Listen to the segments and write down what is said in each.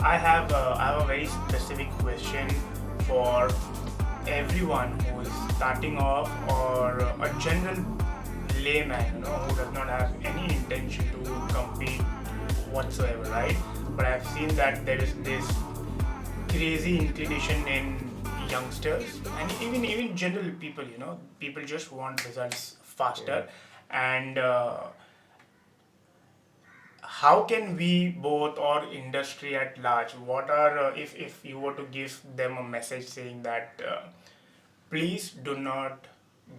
I have a very specific question for everyone who is starting off or a general layman, who does not have any intention to compete whatsoever, right? But I've seen that there is this crazy inclination in youngsters and even general people. People just want results faster, and how can we both or industry at large, what are if you were to give them a message saying that please do not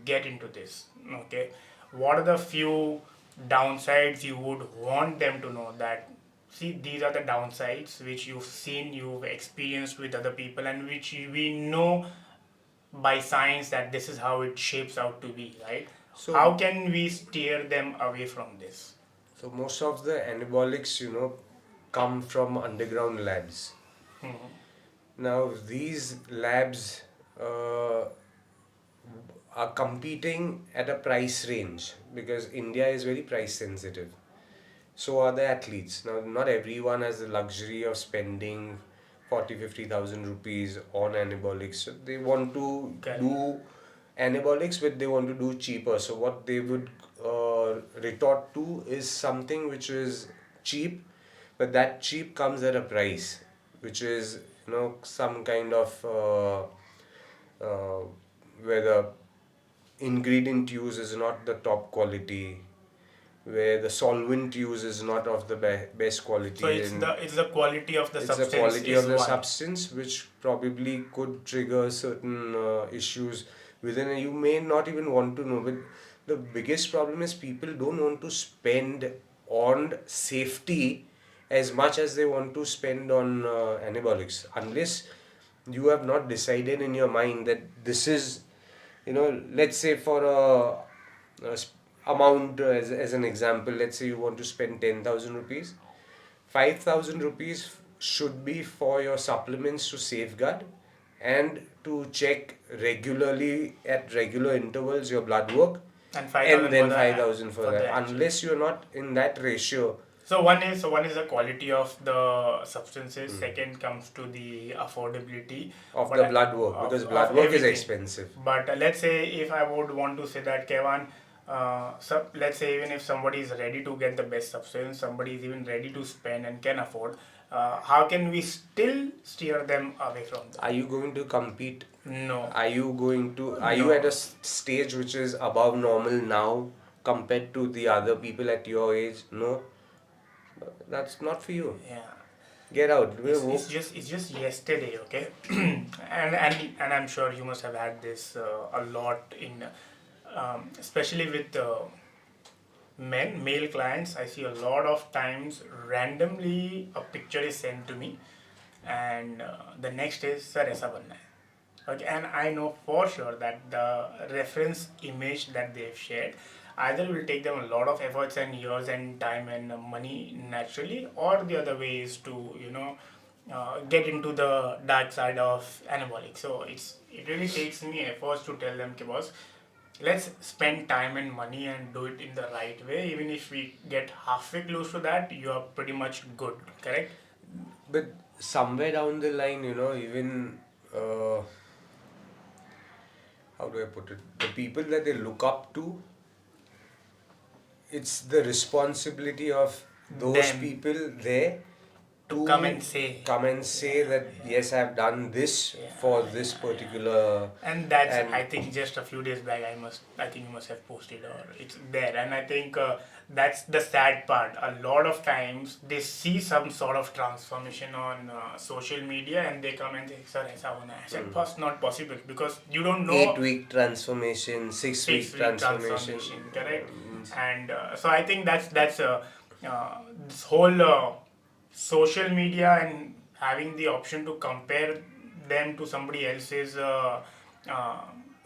get into this, okay, what are the few downsides you would want them to know that, see, these are the downsides which you've seen, you've experienced with other people, and which we know by science that this is how it shapes out to be, right? How So, can we steer them away from this? so most of the anabolics, come from underground labs. Now, these labs uh, are competing at a price range because India is very price sensitive. So are the athletes. Now, not everyone has the luxury of spending 40, 50,000 rupees on anabolics. So they want to Correct. do anabolics, but they want to do cheaper. So what they would retort to is something which is cheap, but that cheap comes at a price, which is some kind of uh, where the ingredient use is not the top quality, where the solvent use is not of the best So quality, it's and the quality of the it's the substance quality is of the one. substance which probably could trigger certain issues within. You may not even want to know, but the biggest problem is people don't want to spend on safety as much as they want to spend on anabolics, unless you have not decided in your mind that this is, let's say for amount, as an example, let's say you want to spend 10,000 rupees. 5,000 rupees should be for your supplements to safeguard and to check regularly at regular intervals your blood work, And and 5,000 then 5,000 for for that. the actual. Unless you're not in that ratio. So one is the quality of the substances. Second comes to the affordability Of but the blood work, because blood of work is everything. expensive. But let's say if I would want to say that, Kevan, let's say even if somebody is ready to get the best substance, somebody is even ready to spend and can afford, how can we still steer them away from that? Are you going to compete? No, Are you going to? Are you no. at a stage which is above normal now compared to the other people at your age? No, that's not for you. Yeah. Get out. It's just yesterday, okay, and I'm sure you must have had this a lot in, especially with male clients. I see a lot of times randomly a picture is sent to me, and the next is sir aisa banna hai. Okay, and I know for sure that the reference image that they've shared either will take them a lot of efforts and years and time and money naturally, or the other way is to get into the dark side of anabolic. So it really takes me efforts to tell them, "Okay, boss, let's spend time and money and do it in the right way. Even if we get halfway close to that, you are pretty much good, correct?" But somewhere down the line, even how do I put it? The people that they look up to, it's the responsibility of those Them people there to to come and say that yes, I've done this for this particular. and that's, I And think, just a few days back. I think you must have posted, or it's there. And I think that's the sad part. A lot of times they see some sort of transformation on social media, and they come and say, "Sir, aisa hona hai." I said, "First, not possible because you don't know." 8 week transformation, 6 week 6 week transformation. transformation, correct? means- And so I think this whole social media and having the option to compare them to somebody else's uh,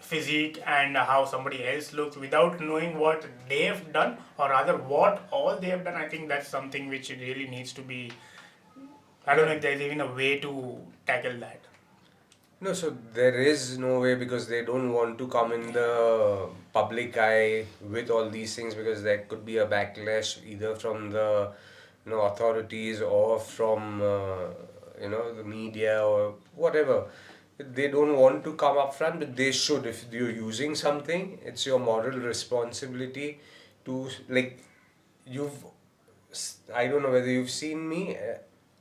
physique and how somebody else looks without knowing what they have done, or rather what all they have done. I think that's something which really needs to be. I don't know if there's even a way to tackle that. No, so there is no way because they don't want to come in the public eye with all these things because there could be a backlash either from the authorities or from the media or whatever. They don't want to come up front, but they should. If you're using something, it's your moral responsibility to, like, you've I don't know whether you've seen me.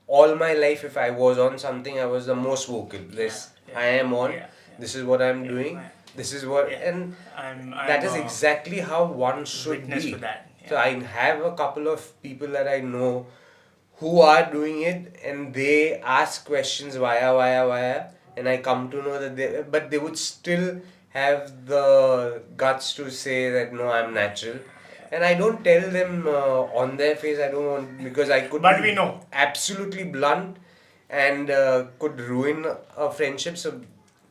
All my life, if I was on something, I was the most vocal. This I am on. yeah, This is what I'm yeah, doing. yeah, This is what, yeah. and I'm that is a exactly how one should witness to be. that. So Yeah. I have a couple of people that I know who are doing it, and they ask questions via, and I come to know that but they would still have the guts to say that no, I'm natural. And I don't tell them on their face. I don't want, because I could But be we know. absolutely blunt and could ruin a friendship. So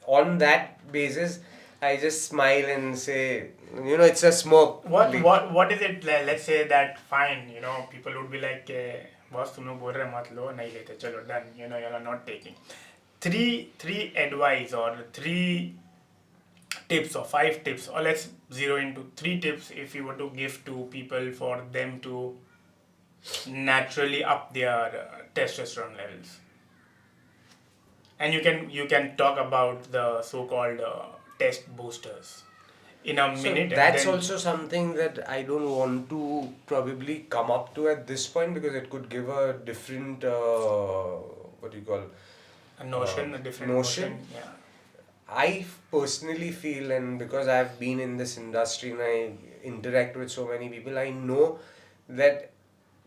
on that basis, I just smile and say, it's a smoke. What is it? Let's say that fine. People would be like, boss, तुम लोग बोल रहे मत लो नहीं लेते चलो done. You are not taking. Three advice or three tips or five tips, or let's zero into three tips if you were to give to people for them to naturally up their testosterone levels. And you can talk about the so-called test boosters in a So minute, and that's then also something that I don't want to probably come up to at this point, because it could give a different what do you call a notion, a different notion. notion. Yeah. I personally feel, and because I've been in this industry and I interact with so many people, I know that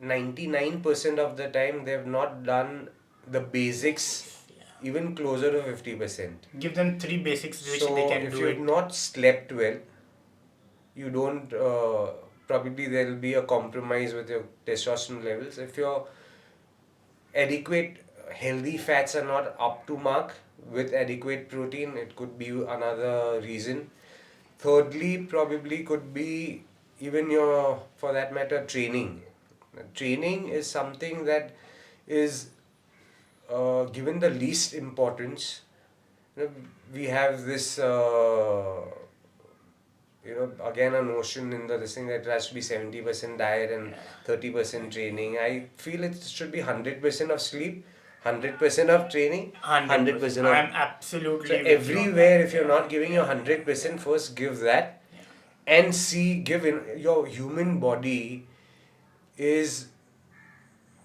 99% of the time they've not done the basics, even closer to 50%. Give them three basics which So they can if do you've it. not slept well, you don't probably there'll be a compromise with your testosterone levels. If your adequate healthy fats are not up to mark with adequate protein, it could be another reason. Thirdly, probably could be even your, for that matter, training. Training is something that is given the least importance. We have this again a notion in the this thing that it has to be 70% diet and 30% training. I feel it should be 100% of sleep, 100% of training, 100% 100%. of. I'm absolutely So with you on everywhere, that. if you're not giving your 100%, first give that, Yeah. and see, your human body is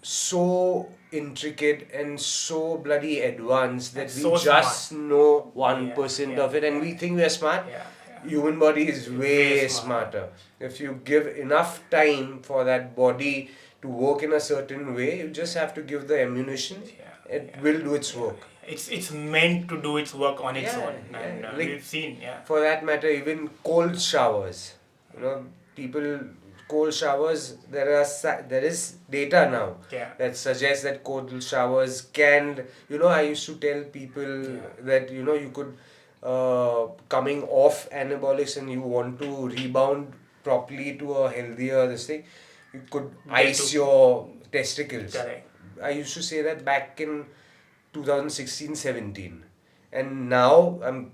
so intricate and so bloody advanced that And we so just smart. know 1% Yeah, of it, and we think we are smart. Yeah. Human body is way Way smarter. smarter. If you give enough time for that body to work in a certain way, you just have to give the ammunition. It will do its work. It's meant to do its work on its Yeah, own, yeah. and Like, we've seen. Yeah. for that matter, even cold showers. People, cold showers. There is data now Yeah. that suggests that cold showers can. I used to tell people that you could coming off anabolics and you want to rebound properly to a healthier this thing, you could ice your testicles. Correct. I used to say that back in 2016-17, and now I'm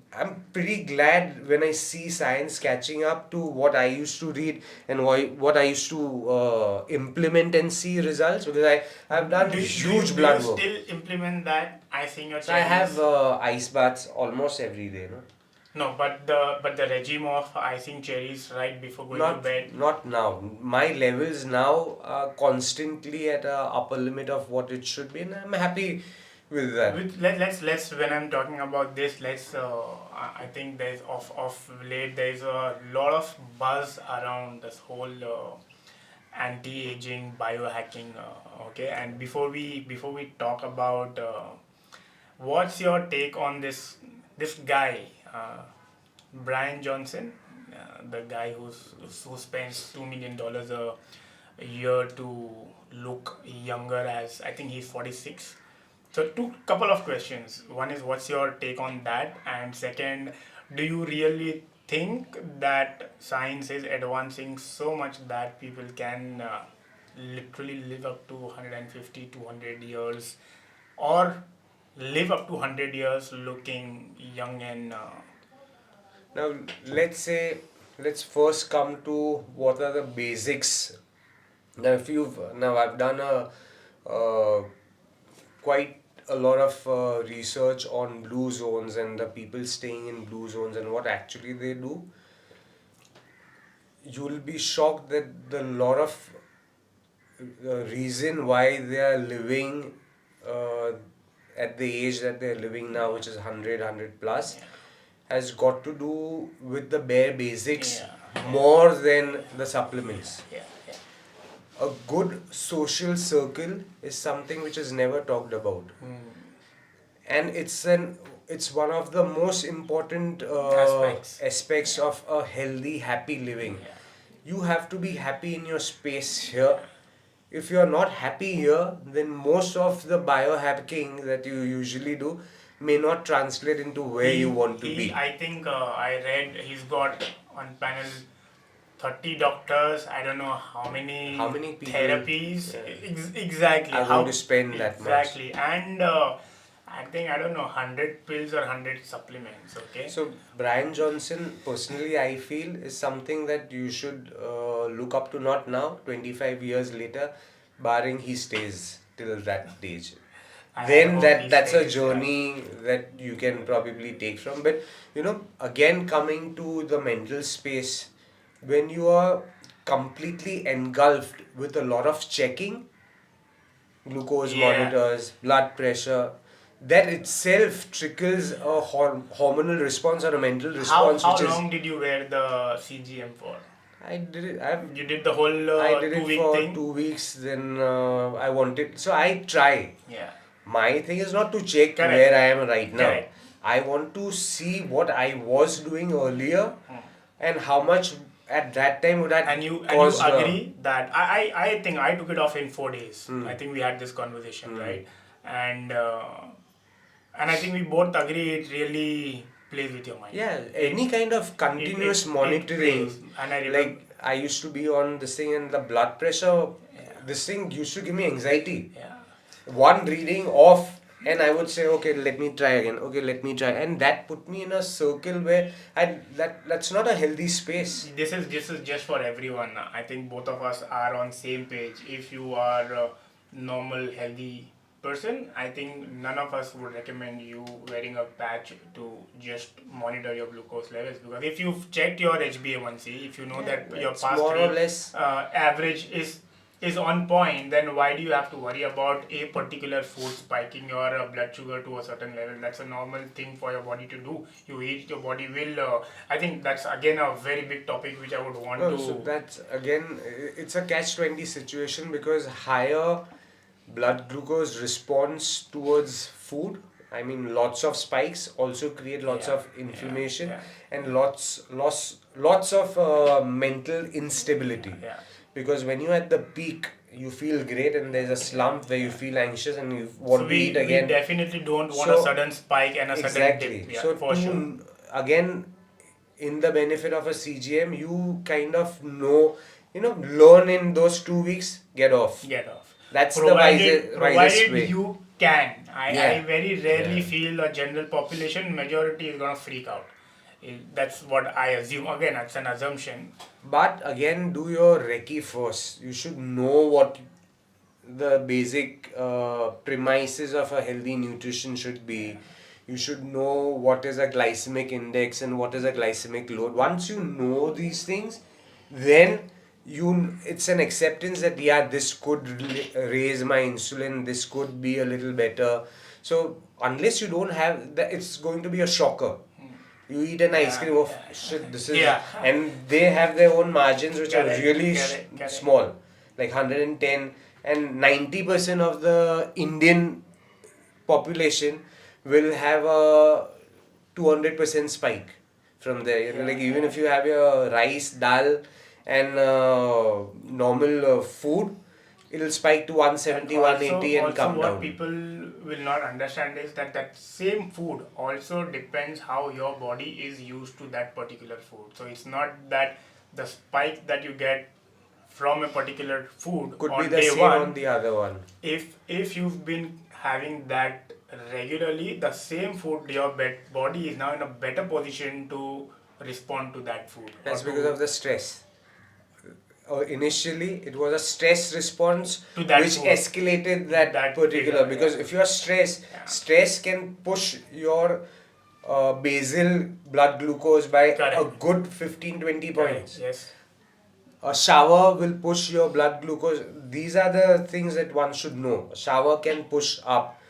pretty glad when I see science catching up to what I used to read and what I used to implement and see results, because I've done huge blood do you work. still implement that icing your So I cherries? have ice baths almost every day. No, but the regime of icing cherries right before going to bed. Not now. My levels now are constantly at a upper limit of what it should be, and I'm happy with that. Let's when I'm talking about this, let's I think there's of late there's a lot of buzz around this whole anti-aging biohacking. Okay, and before we talk about what's your take on this guy, Brian Johnson, the guy who spends $2 million a year to look younger, as I think he's 46. So two couple of questions. One is what's your take on that, and second, do you really think that science is advancing so much that people can literally live up to 150, 200 years, or live up to 100 years looking young and Now, let's first come to what are the basics. Now, I've done a quite a lot of research on blue zones and the people staying in blue zones and what actually they do, you'll be shocked that the lot of reason why they are living uh, at the age that they're living now, which is 100 plus, has got to do with the bare basics more than the supplements. A good social circle is something which is never talked about, and it's one of the most important aspects of a healthy, happy living. You have to be happy in your space here. If you are not happy here, then most of the biohacking that you usually do may not translate into where you want to be. I think I read he's got on panel 30 doctors, I don't know how many people, therapies. Exactly. Are going to spend that much. Exactly. And I think, I don't know, 100 pills or 100 supplements. Okay. So, Brian Johnson, personally, I feel is something that you should look up to, not now, 25 years later, barring he stays till that stage. Then that's a journey that you can probably take from. But, again, coming to the mental space, when you are completely engulfed with a lot of checking, glucose monitors, blood pressure, that itself triggers a hormonal response or a mental response. How long did you wear the CGM for? I did it. You did the whole I did 2 it week for thing? 2 weeks. Then I wanted. So I try. Yeah. My thing is not to check Correct. where I am right now. Correct. I want to see what I was doing earlier and how much at that time would that and you caused. agree that I think I took it off in 4 days. I think we had this conversation, right? And I think we both agree it really plays with your mind. Yeah, any kind of continuous monitoring. And I remember, like I used to be on this thing and the blood pressure, this thing used to give me anxiety. One reading off and I would say, okay, let me try again. Okay, let me try. And that put me in a circle where that's not a healthy space. This is just for everyone. I think both of us are on same page. If you are a normal, healthy person, I think none of us would recommend you wearing a patch to just monitor your glucose levels, because if you've checked your HbA1c, if you know that your past more or less average is on point, then why do you have to worry about a particular food spiking your blood sugar to a certain level? That's a normal thing for your body to do. You eat, your body will. I think that's again a very big topic which I would want to. So that's again, it's a catch-20 situation, because higher blood glucose response towards food. I mean, lots of spikes also create lots of inflammation and lots of mental instability. Because when you're at the peak, you feel great, and there's a slump where you feel anxious and you want to eat again. We definitely don't want a sudden spike and a sudden dip. Yeah, so sure. Again, in the benefit of a CGM, you kind of know, learn in those 2 weeks, get off. That's provided, the wisest way. You can. I very rarely feel a general population, majority is going to freak out. That's what I assume. Again, that's an assumption. But again, do your recce first. You should know what the basic premises of a healthy nutrition should be. You should know what is a glycemic index and what is a glycemic load. Once you know these things, then it's an acceptance that this could raise my insulin, this could be a little better. So unless you don't have that, it's going to be a shocker. You eat an ice cream of shit, this is and they have their own margins which are really small, like 110, and 90% of the Indian population will have a 200% spike from there. Like even if you have your rice, dal and normal food, it'll spike to 170, 180 and come down. What people will not understand is that same food also depends how your body is used to that particular food. So it's not that the spike that you get from a particular food could on be the day same one, on the other one. If you've been having that regularly, the same food, your body is now in a better position to respond to that food. That's because of the stress. initially it was a stress response To that which food. escalated that, That particular, trigger, because yeah. if you are stressed, Yeah. stress can push your basal blood glucose by a Correct. good 15-20 Correct. points. Yes. A shower will push your blood glucose. These are the things that one should know. A shower can push up.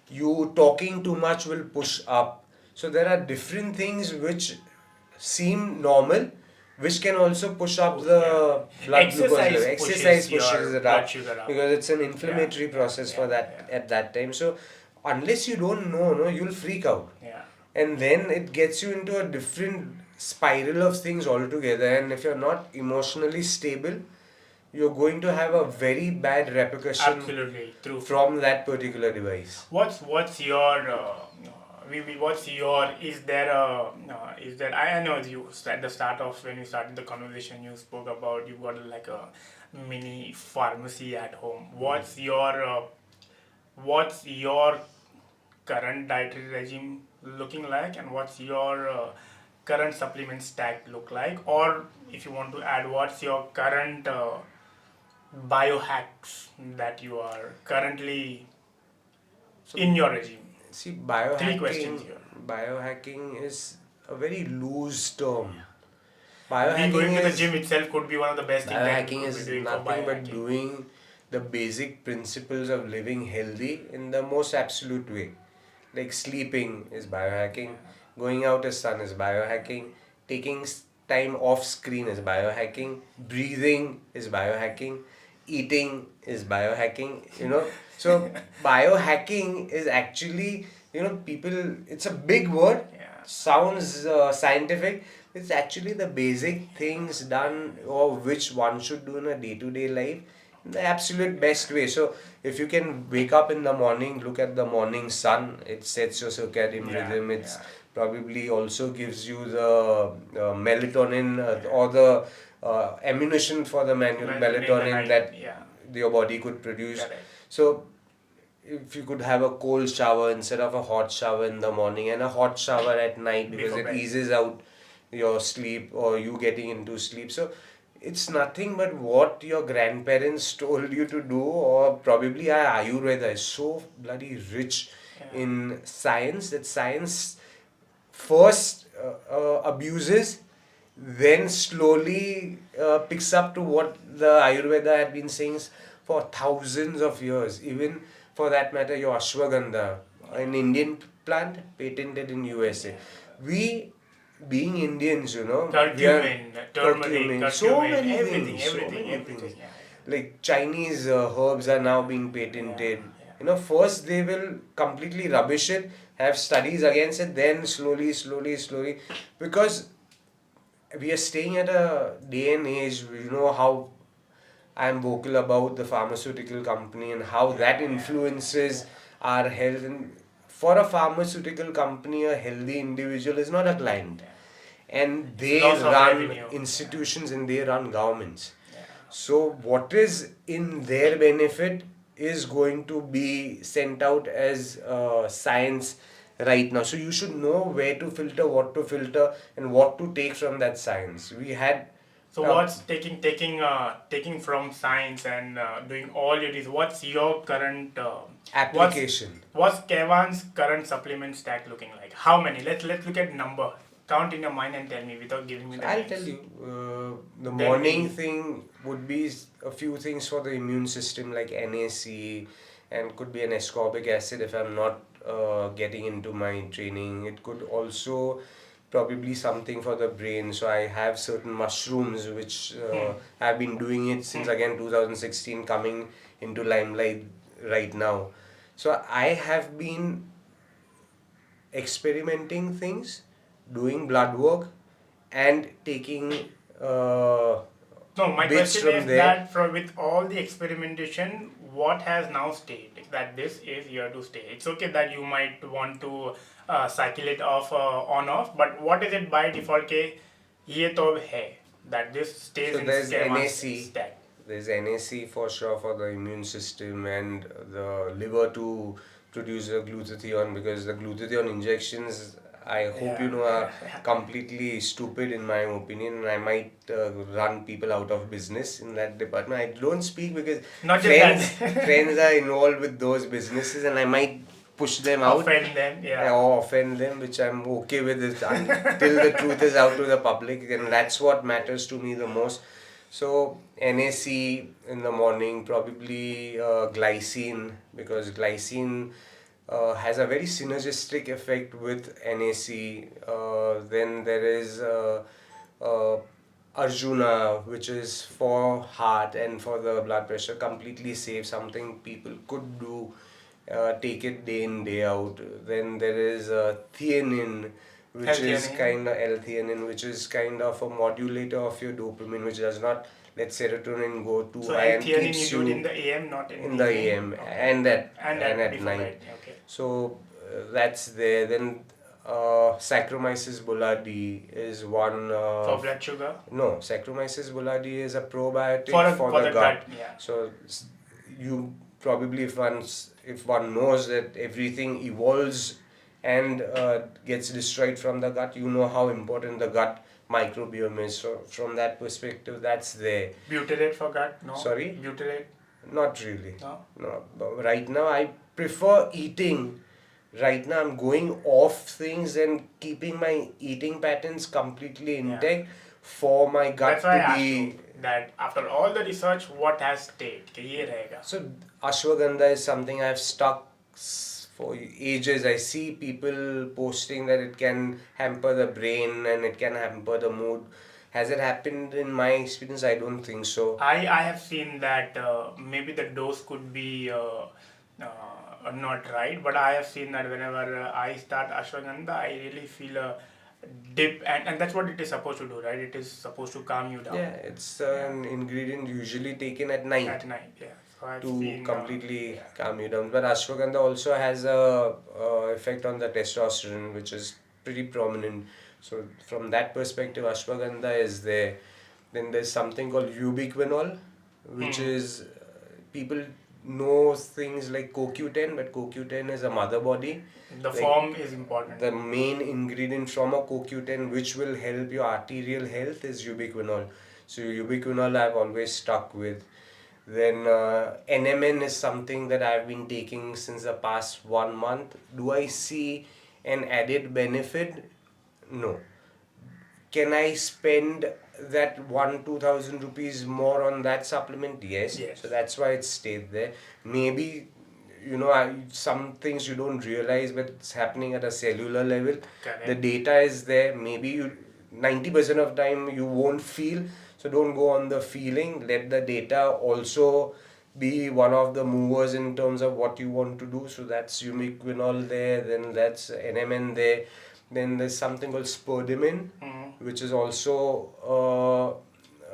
You talking too much will push up. So there are different things which seem normal, which can also push up Oh, the yeah. blood glucose Exercise level. Exercise pushes pushes your it blood up sugar up. because it's an Yeah. inflammatory Yeah. process for Yeah. that at that time. So unless you don't know, no, you'll freak out, Yeah. and then it gets you into a different spiral of things altogether. And if you're not emotionally stable, you're going to have a very bad repercussion Absolutely true. from that particular device. What's your what's your is there I know you at the start of when you started the conversation you spoke about you got like a mini pharmacy at home. What's your current dietary regime looking like, and what's your current supplement stack look like, or if you want to add, what's your current biohacks that you are currently So in your regime? see, Three questions biohacking here. biohacking is a very loose term. We going Biohacking to the is gym itself could be one of the best things that we Biohacking could be is doing for nothing but biohacking. doing the basic principles of living healthy in the most absolute way. Like sleeping is biohacking, going out as sun is biohacking, taking time off screen is biohacking, breathing is biohacking, eating is biohacking, So biohacking is actually, people, it's a big word, Yeah. sounds scientific. It's actually the basic things done or which one should do in a day-to-day life in the absolute best way. So if you can wake up in the morning, look at the morning sun, it sets your circadian Yeah, rhythm. It's yeah. probably also gives you the melatonin or the ammunition for the melatonin that Yeah. your body could produce. Correct. So if you could have a cold shower instead of a hot shower in the morning, and a hot shower at night because Before it bed. eases out your sleep or you getting into sleep. So it's nothing but what your grandparents told you to do, or probably our Ayurveda is so bloody rich Yeah. in science that science first abuses, then slowly picks up to what the Ayurveda had been saying for thousands of years. Even for that matter, your ashwagandha, an Indian plant patented in USA. We, being Indians, we are Curcumin, so curcumin, many everything, things, so everything, many everything. things. Yeah, Like Chinese herbs are now being yeah, patented. yeah. First they will completely rubbish it, have studies against it, then slowly, slowly, slowly, because we are staying at a day and age, how I'm vocal about the pharmaceutical company and how that influences our health. And for a pharmaceutical company, a healthy individual is not a client. And It's they loss of run revenue. institutions and they run governments. Yeah. So, what is in their benefit is going to be sent out as science right now. So, you should know where to filter, what to filter, and what to take from that science. We had. So what's taking from science and doing all it is? What's your current Application. What's Kevan's current supplement stack looking like? How many? Let's look at number. Count in your mind and tell me without giving me So the I'll names. tell you, the Then morning we- thing would be a few things for the immune system like NAC, and could be an ascorbic acid if I'm not getting into my training. It could also probably something for the brain. So I have certain mushrooms which I've been doing it since again 2016, coming into limelight right now. So I have been experimenting things, doing blood work, and taking No, my bits question from is there. that with all the experimentation, what has now stayed? That this is here to stay. It's okay that you might want to cycle it off on off, but what is it by default? के ये तो है that this stays So in there's Kevan's NAC. stack. There's NAC for sure for the immune system and the liver to produce the glutathione, because the glutathione injections I hope you know are completely stupid in my opinion, and I might run people out of business in that department. I don't speak because Not just friends that. friends are involved with those businesses, and I might push them out Offend them, yeah. or offend them, which I'm okay with it until the truth is out to the public, and that's what matters to me the most. So NAC in the morning, probably glycine, because glycine has a very synergistic effect with NAC. Then there is uh, Arjuna, which is for heart and for the blood pressure, completely safe, something people could do, take it day in, day out. Then there is theanine, which is L-theanine. kind of L-theanine, which is kind of a modulator of your dopamine, which does not let serotonin go too So high and L-theanine you keeps do it you in the AM, not in in the the evening. AM Okay. And and at before night. bed. Okay. So that's there. Then Saccharomyces boulardii is one. For blood sugar. No, Saccharomyces boulardii is a probiotic For the the gut, yeah. So you probably, if one knows that everything evolves and gets destroyed from the gut, you know how important the gut microbiome is. So from that perspective, that's there. Butyrate for gut, no? Sorry? Butyrate, Not really. no? No. But right now, I prefer eating. Right now, I'm going off things and keeping my eating patterns completely intact for my gut That's why I to asked be. you that after all the research, what has stayed? कि ये रहेगा. So ashwagandha is something I've stuck for ages. I see people posting that it can hamper the brain and it can hamper the mood. Has it happened in my experience? I don't think so. I have seen that maybe the dose could be not right, but I have seen that whenever I start ashwagandha, I really feel a dip, and that's what it is supposed to do, right? It is supposed to calm you down. Yeah, it's an ingredient usually taken at night. At night, yeah. So I've To seen, completely calm you down. But ashwagandha also has a effect on the testosterone, which is pretty prominent. So from that perspective, ashwagandha is there. Then there's something called ubiquinol, which is people know things like CoQ10, but CoQ10 is a mother body. the Like, form is important. the main ingredient from a CoQ10 which will help your arterial health is ubiquinol. So ubiquinol I've always stuck with. Then NMN is something that I've been taking since the past 1 month. Do I see an added benefit? No. Can I spend that 1-2,000 rupees more on that supplement? Yes. Yes. So that's why it stayed there. Maybe some things you don't realize, but it's happening at a cellular level. Correct. The data is there. Maybe you 90% of time you won't feel. So don't go on the feeling. Let the data also be one of the movers in terms of what you want to do. So that's ubiquinol there. Then that's NMN there. Then there's something called spodumene, which is also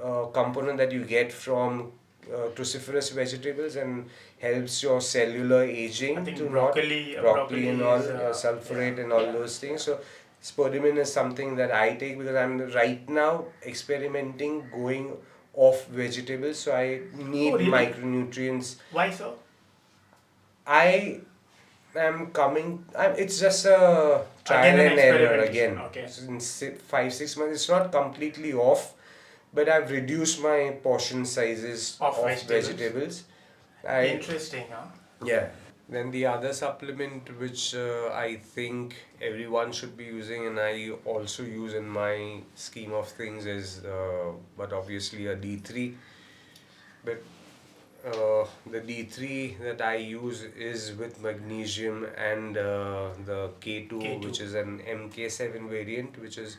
a component that you get from cruciferous vegetables and helps your cellular aging. I think to broccoli- not broccoli and all, is, sulfurate yeah, and all yeah, those things. yeah. So spodumene is something that I take because I'm right now experimenting going off vegetables, so I need Oh, really? micronutrients. Why so? I am coming. It's just a trial Again, an and error experimentation, again. okay. So in 5-6 months, it's not completely off, but I've reduced my portion sizes Of of vegetables. vegetables. Interesting, huh? Yeah. Then the other supplement which I think everyone should be using, and I also use in my scheme of things, is but obviously a D3. But the D3 that I use is with magnesium and the K2, K2. which is an MK7 variant, which is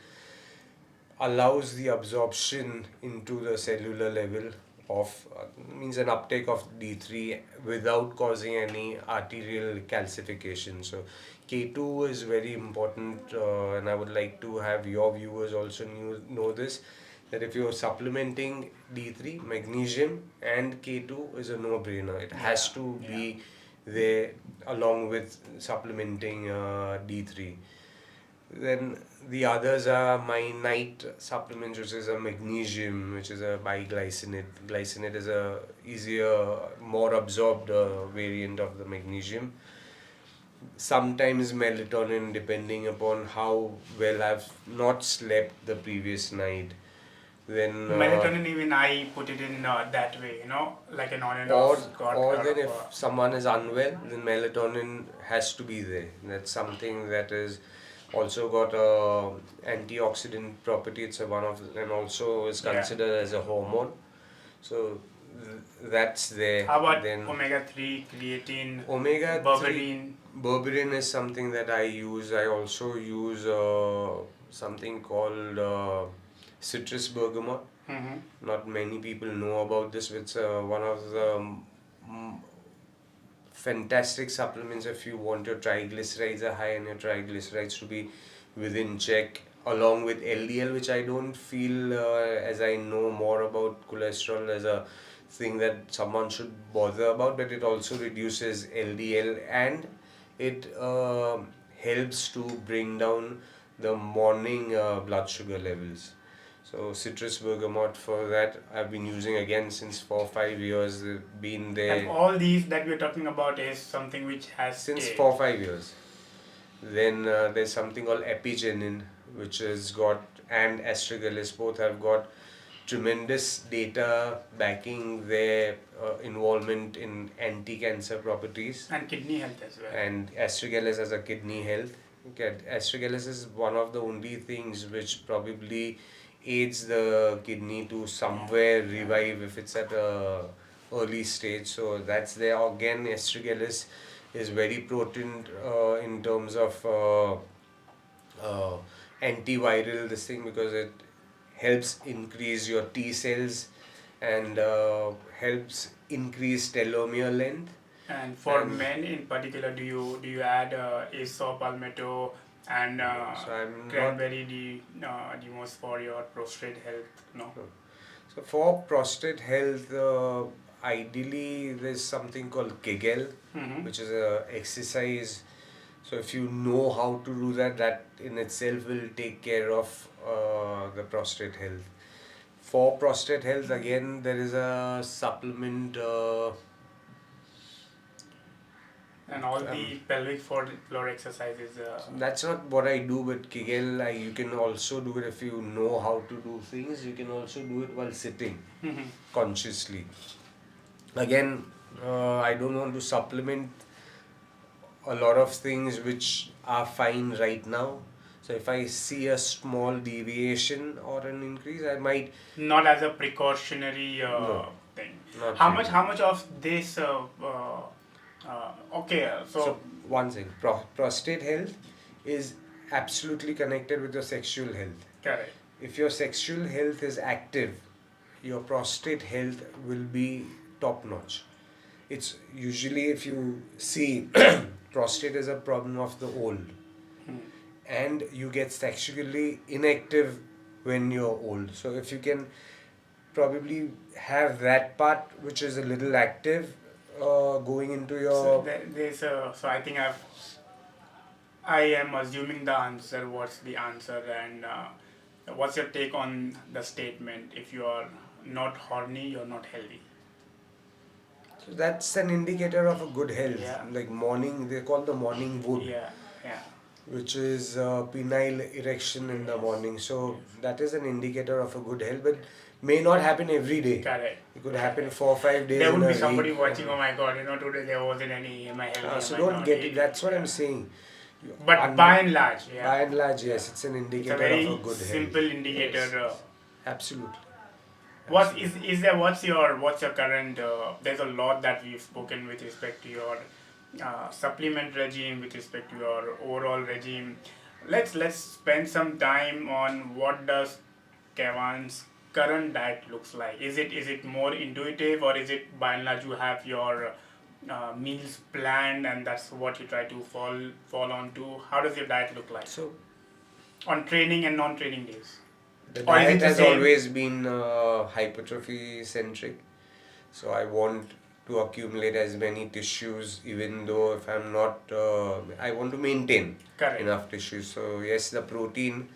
allows the absorption into the cellular level of means an uptake of D3 without causing any arterial calcification. So K2 is very important, and I would like to have your viewers also know this, that if you're supplementing D3, magnesium and K2 is a no-brainer. It has to be there along with supplementing D3. Then the others are my night supplements, which is a magnesium, which is a biglycinate. Glycinate is a easier, more absorbed variant of the magnesium. sometimes melatonin, depending upon how well I've not slept the previous night. Then Melatonin, even I put it in that way, like an on and or off got or kind then of. if someone is unwell, then melatonin has to be there. That's something that is also got a antioxidant property. It's a one of and also is Yeah. considered as a hormone. So that's there. How about Then omega-3, creatine, omega 3 berberine? berberine is something that I use. I also use something called citrus bergamot. Mm-hmm. Not many people know about this. It's one of the fantastic supplements if you want your triglycerides are high and your triglycerides to be within check, along with LDL, which I don't feel, as I know more about cholesterol, as a thing that someone should bother about, but it also reduces LDL and it helps to bring down the morning blood sugar levels. So citrus bergamot, for that I've been using again since 4 5 years. Been And there all these that we're talking about is something which has since stayed. 4 5 years. Then there's something called epigenin, which has got, and astragalus, both have got tremendous data backing their involvement in anti-cancer properties. And kidney health as well. And astragalus as a kidney health. Okay, astragalus is one of the only things which probably aids the kidney to somewhere revive if it's at a early stage. So that's there. Again, astragalus is very potent in terms of uh, antiviral this thing, because it helps increase your T cells and helps increase telomere length. And for And men in particular, do you add aesop, palmetto, and so I'm not. cranberry demos for your prostate health? No. So for prostate health, ideally there's something called Kegel, Mm-hmm. which is a exercise. So if you know how to do that, that in itself will take care of the prostate health. For prostate health, again, there is a supplement. And all the pelvic floor exercises. That's not what I do, but Kegel, you can also do it if you know how to do things. You can also do it while sitting Mhm. consciously. Again, I don't want to supplement a lot of things which are fine right now. So if I see a small deviation or an increase, I might Not as a precautionary no, thing. not How really. much? How much of this? Okay, So one thing, prostate health is absolutely connected with your sexual health. correct. If your sexual health is active, your prostate health will be top notch. It's usually, if you see, prostate is a problem of the old, Hmm. and you get sexually inactive when you're old. So if you can probably have that part which is a little active going into So your there's so I think I am assuming the answer. What's the answer, and what's your take on the statement? If you are not horny, you're not healthy. so that's an indicator of a good health. Yeah. Like morning, they call the morning wood, Yeah, yeah. which is penile erection in the Yes. morning. So that is an indicator of a good health, but may not happen every day. Correct. It could happen 4 5 days There in would a be somebody week. watching. Oh my God! Today there wasn't any. Am I healthy? So Am I don't not? get it. That's what I'm saying. But by and large, yeah. By and large, yes, it's an It's a indicator very of a good simple health. indicator. Yes. Absolutely. What is there? What's your current? There's a lot that we've spoken with respect to your supplement regime, with respect to your overall regime. Let's spend some time on what does Kaivan's current diet looks like. Is it more intuitive, or is it by and large you have your meals planned and that's what you try to fall on to? How does your diet look like So on training and non-training days? the Or is it diet the has same? always been hypertrophy centric. So I want to accumulate as many tissues, even though if I'm not, I want to maintain Correct. enough tissues. So yes, the protein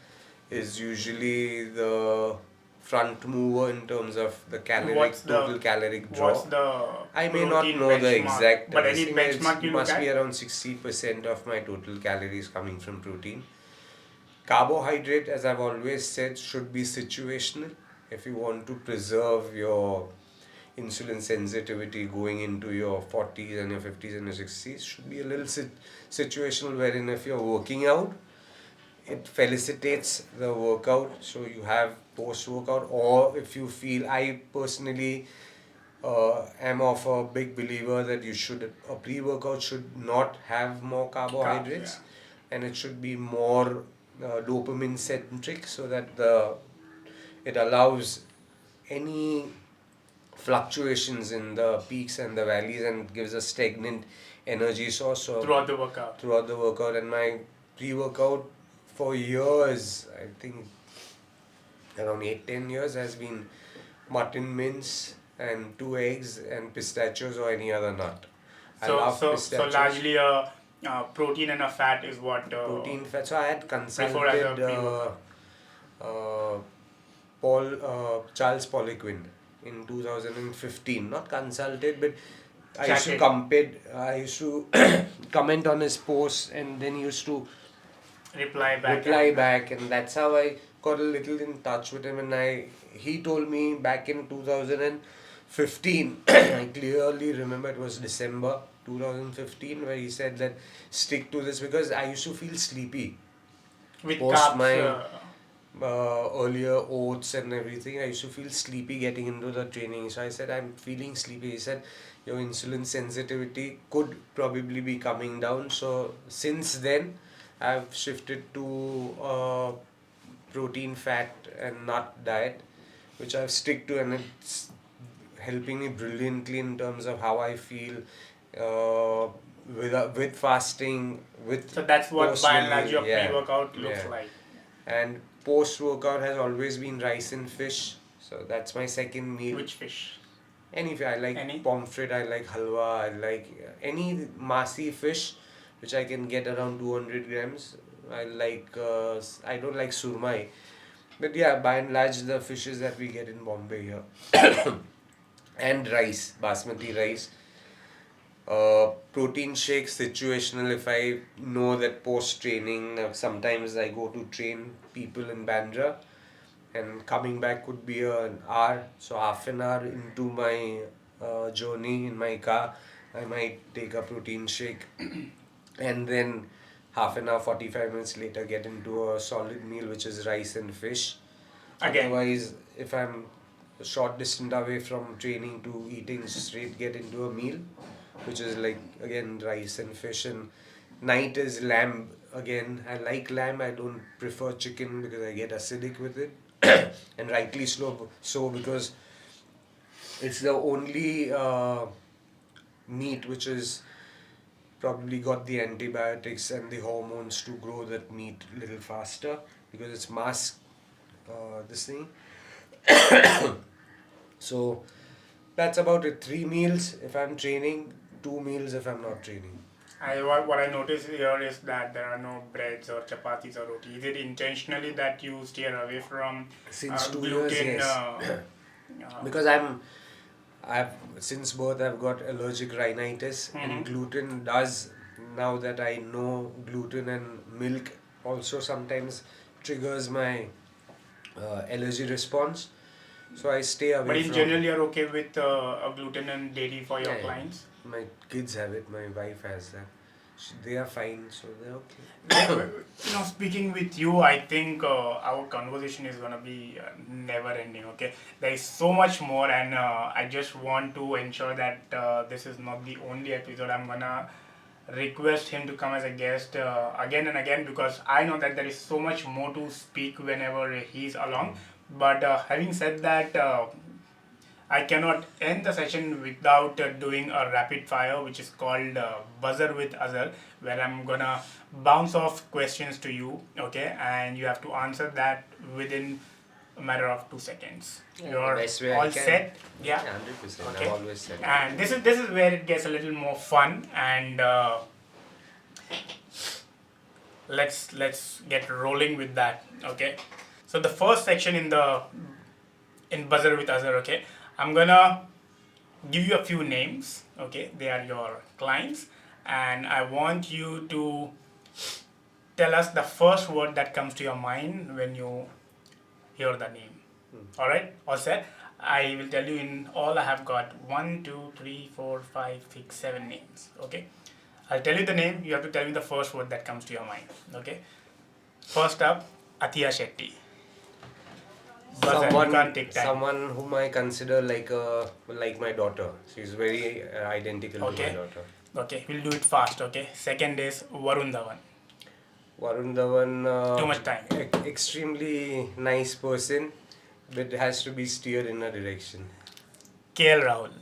is usually the front mover in terms of the What's total caloric draw. what's the I may not protein know the benchmark? exact. But this any thing benchmark you look must be at? around 60% of my total calories coming from protein. Carbohydrate, as I've always said, should be situational. If you want to preserve your insulin sensitivity going into your 40s and your 50s and your 60s, should be a little situational, wherein if you're working out, it felicitates the workout, so you have post workout. Or if you feel, I personally am of a big believer that a pre workout should not have more carbohydrates, and it should be more dopamine centric, so that it allows any fluctuations in the peaks and the valleys and gives a stagnant energy source. So Throughout the workout. And my pre-workout for years, I think around 8-10 years, has been mutton mince and 2 eggs and pistachios or any other nut. I love So pistachios. largely a protein and a fat is what Protein, fat. So I had prefer as a consulted pre-workout. Charles Poliquin in 2015. Not consulted, but I used to Chatted. compare. I used to comment on his posts, and then he used to reply back. and that's how I got a little in touch with him. And he told me back in 2015. I clearly remember it was December 2015, where he said that stick to this, because I used to feel sleepy With post carbs. my earlier oats and everything. I used to feel sleepy getting into the training. So I said, I'm feeling sleepy. He said, your insulin sensitivity could probably be coming down. So since then, I've shifted to protein, fat and nut diet, which I've stick to, and it's helping me brilliantly in terms of how I feel with fasting, with So that's what post by and large your yeah, pre-workout looks yeah. like. And post workout has always been rice and fish. So that's my second meal. Which fish? Any fish. I like Any? pomfret, I like halwa, I like any masi fish which I can get around 200 grams. I don't like surmai. But yeah, by and large, the fishes that we get in Bombay here. And rice, basmati rice. Protein shake, situational. If I know that post training, sometimes I go to train people in Bandra, and coming back could be an hour. So half an hour into my journey in my car, I might take a protein shake, and then half an hour, 45 minutes later, get into a solid meal, which is rice and fish. Again. Otherwise, if I'm a short distance away from training to eating, straight get into a meal, which is like again rice and fish. And night is lamb. Again, I like lamb. I don't prefer chicken because I get acidic with it, and rightly so, because it's the only meat which is probably got the antibiotics and the hormones to grow that meat a little faster, because it's mass this thing. So that's about it. 3 meals if I'm training, 2 meals if I'm not training. What I notice here is that there are no breads or chapatis or roti. Is it intentionally that you steer away from Since 2 gluten? years, yes. Because I've since birth I've got allergic rhinitis, and gluten does, now that I know gluten and milk also sometimes triggers my allergy response. So I stay away But in from. general, you're okay with a gluten and dairy for your Yeah. clients? My kids have it, my wife has that. They are fine, so they're okay. Speaking with you, I think our conversation is gonna be never ending. Okay, there is so much more, and I just want to ensure that this is not the only episode. I'm gonna request him to come as a guest again and again, because I know that there is so much more to speak whenever he's along. But having said that, I cannot end the session without doing a rapid fire, which is called Buzzer with Azhar, where I'm gonna bounce off questions to you, okay, and you have to answer that within a matter of 2 seconds. You're best way I all can. set? Yeah. 100%. Okay. I've always said. And this is where it gets a little more fun, and let's get rolling with that. Okay. So the first section in the in buzzer with Azhar. Okay, I'm gonna give you a few names. Okay, they are your clients, and I want you to tell us the first word that comes to your mind when you hear the name. All right, all set. I will tell you in all. I have got 1, 2, 3, 4, 5, 6, 7 names. Okay, I'll tell you the name. You have to tell me the first word that comes to your mind. Okay. First up, Atiya Shetty. Buzzer, you can't take time. Someone whom I consider like my daughter. She's very identical to my Okay. daughter. Okay, we'll do it fast. Okay. Second is Varun Dhawan. Varun Dhawan, Too much time. extremely nice person, but has to be steered in a direction. KL Rahul.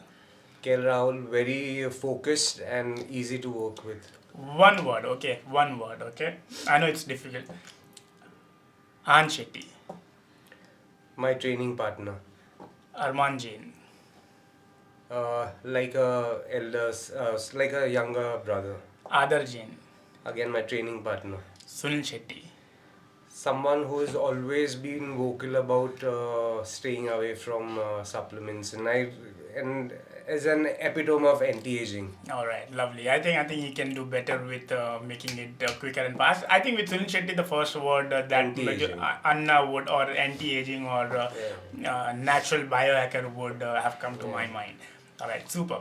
KL Rahul, very focused and easy to work with. One word. Okay. One word. Okay. I know it's difficult. An Shetty. My training partner, Arman Jain. like a like a younger brother. Adar Jain. Again, my training partner. Sunil Shetty. Someone who has always been vocal about staying away from supplements, and as an epitome of anti-aging. All right, lovely. I think he can do better with making it quicker and fast. I think with Sunil Shetty, the first word that Anti-aging. Anna would, or anti-aging, or natural biohacker would have come to my mind. All right, super.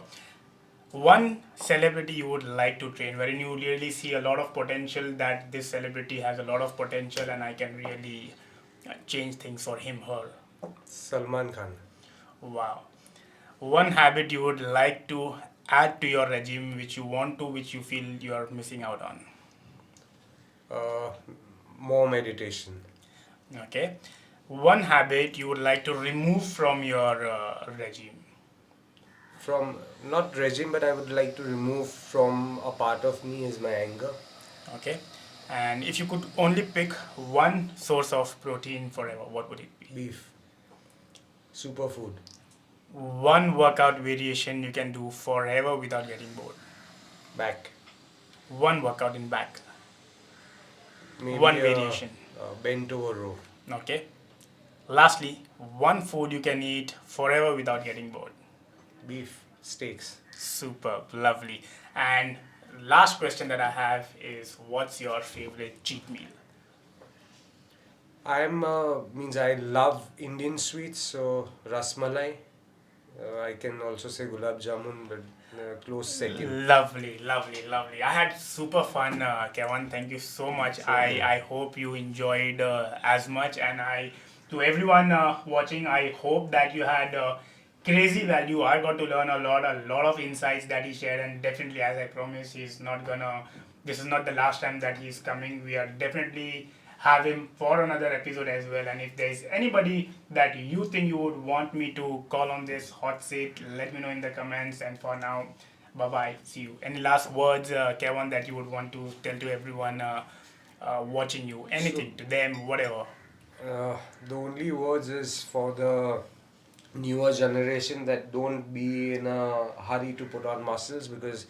One celebrity you would like to train, wherein you really see a lot of potential, that this celebrity has a lot of potential and I can really change things for him, her. Salman Khan. Wow. One habit you would like to add to your regime, which you feel you are missing out on. More meditation. Okay. One habit you would like to remove from your regime. From not regime, but I would like to remove from a part of me is my anger. Okay. And if you could only pick one source of protein forever, what would it be? Beef. Superfood. One workout variation you can do forever without getting bored. Back. One workout in back. Maybe One variation. Bent over row. Okay. Lastly, one food you can eat forever without getting bored. Beef. Steaks. Superb, lovely. And last question that I have is, what's your favorite cheat meal? I love Indian sweets, so rasmalai. I can also say gulab jamun, but close second. Lovely, lovely, lovely. I had super fun, Kaivan. Thank you so much. I hope you enjoyed as much, and to everyone watching, I hope that you had crazy value. I got to learn a lot of insights that he shared, and definitely, as I promised, this is not the last time that he's coming. We are definitely have him for another episode as well. And if there's anybody that you think you would want me to call on this hot seat, let me know in the comments. And for now, bye bye, see you. Any last words, Kaivan, that you would want to tell to everyone watching you? Anything to them, whatever. The only words is for the newer generation that don't be in a hurry to put on muscles, because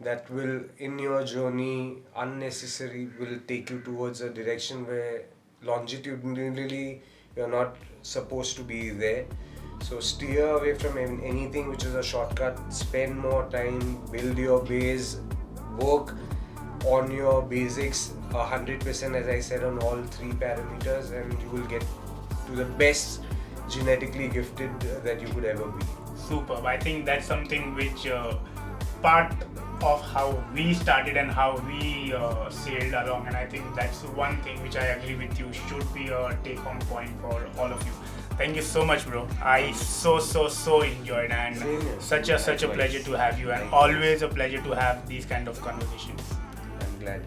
that will, in your journey, unnecessary will take you towards a direction where longitudinally you're not supposed to be there. So steer away from anything which is a shortcut. Spend more time, build your base, work on your basics 100%, as I said, on all three parameters, and you will get to the best genetically gifted that you could ever be. Superb. I think that's something which part of how we started and how we sailed along, and I think that's one thing which I agree with you should be a take-home point for all of you. Thank you so much, bro. I so enjoyed, and such a pleasure to have you, and always a pleasure to have these kind of conversations. I'm glad.